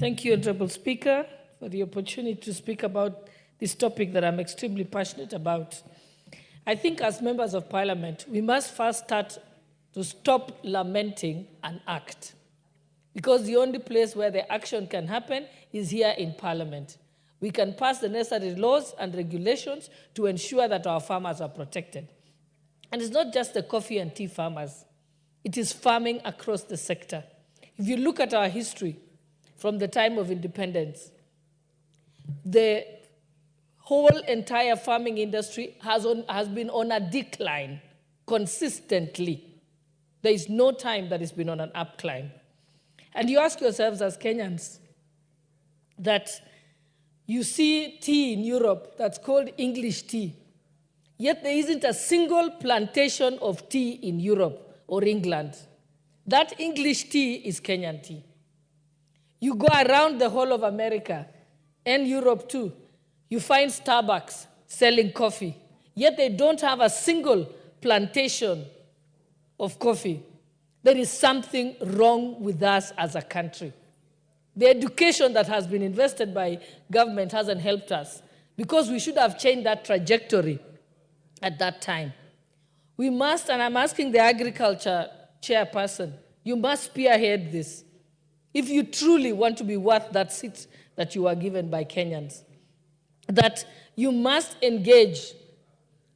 Thank you, Honorable Speaker, for the opportunity to speak about this topic that I'm extremely passionate about. I think as members of Parliament, we must first start to stop lamenting and act, because the only place where the action can happen is here in Parliament. We can pass the necessary laws and regulations to ensure that our farmers are protected. And it's not just the coffee and tea farmers. It is farming across the sector. If you look at our history from the time of independence, the whole entire farming industry has been on a decline consistently. There is no time that it's been on an up climb. And you ask yourselves as Kenyans that you see tea in Europe that's called English tea, yet there isn't a single plantation of tea in Europe or England. That English tea is Kenyan tea. You go around the whole of America and Europe too, you find Starbucks selling coffee, yet they don't have a single plantation of coffee. There is something wrong with us as a country. The education that has been invested by government hasn't helped us, because we should have changed that trajectory at that time. We must, and I'm asking the agriculture chairperson, you must spearhead this if you truly want to be worth that seat that you are given by Kenyans. That you must engage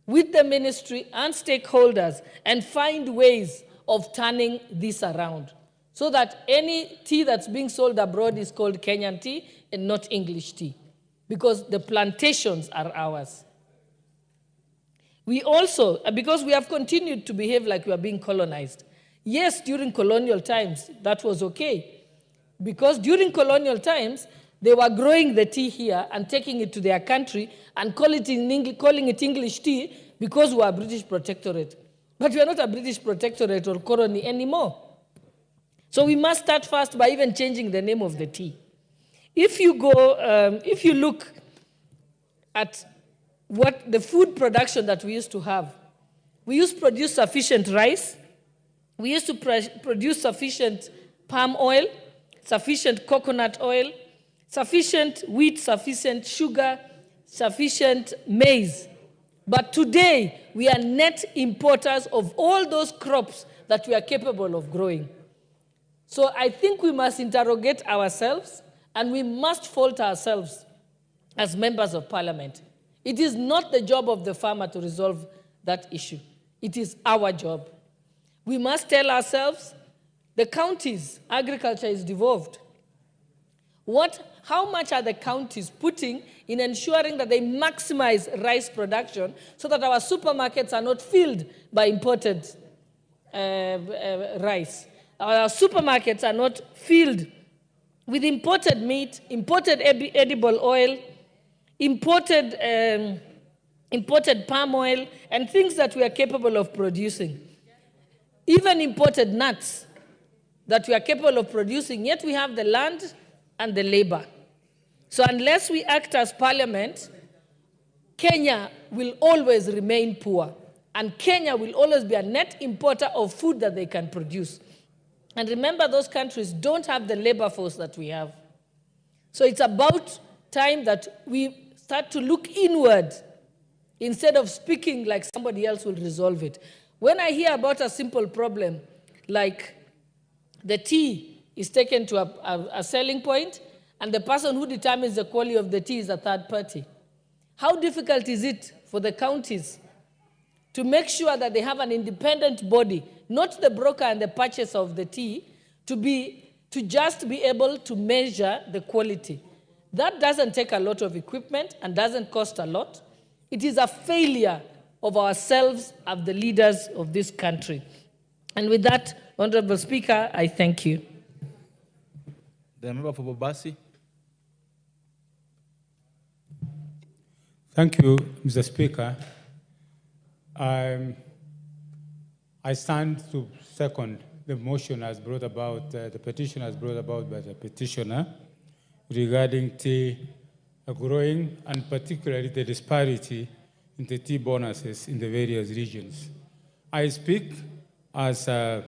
with the ministry and stakeholders and find ways of turning this around, so that any tea that's being sold abroad is called Kenyan tea and not English tea, because the plantations are ours. We also, because we have continued to behave like we are being colonized. Yes, during colonial times, that was okay, because during colonial times, they were growing the tea here and taking it to their country and calling it English tea because we are a British protectorate. But we are not a British protectorate or colony anymore. So we must start first by even changing the name of the tea. If you look at what the food production that we used to have, we used to produce sufficient rice, we used to produce sufficient palm oil, sufficient coconut oil, sufficient wheat, sufficient sugar, sufficient maize. But today, we are net importers of all those crops that we are capable of growing. So I think we must interrogate ourselves, and we must fault ourselves as members of Parliament. It is not the job of the farmer to resolve that issue. It is our job. We must tell ourselves, the counties, agriculture is devolved. How much are the counties putting in ensuring that they maximize rice production so that our supermarkets are not filled by imported rice? Our supermarkets are not filled with imported meat, imported edible oil, imported palm oil, and things that we are capable of producing. Even imported nuts that we are capable of producing, yet we have the land and the labor. So unless we act as Parliament, Kenya will always remain poor, and Kenya will always be a net importer of food that they can produce. And remember, those countries don't have the labor force that we have. So it's about time that we start to look inward instead of speaking like somebody else will resolve it. When I hear about a simple problem, like the tea is taken to a selling point, and the person who determines the quality of the tea is a third party, how difficult is it for the counties to make sure that they have an independent body, not the broker and the purchaser of the tea, to just be able to measure the quality? That doesn't take a lot of equipment and doesn't cost a lot. It is a failure of ourselves, of the leaders of this country. And with that, Honorable Speaker, I thank you. The member for Bobasi. Thank you, Mr. Speaker. I stand to second the motion as brought about, the petition as brought about by the petitioner regarding tea growing, and particularly the disparity in the tea bonuses in the various regions. I speak as a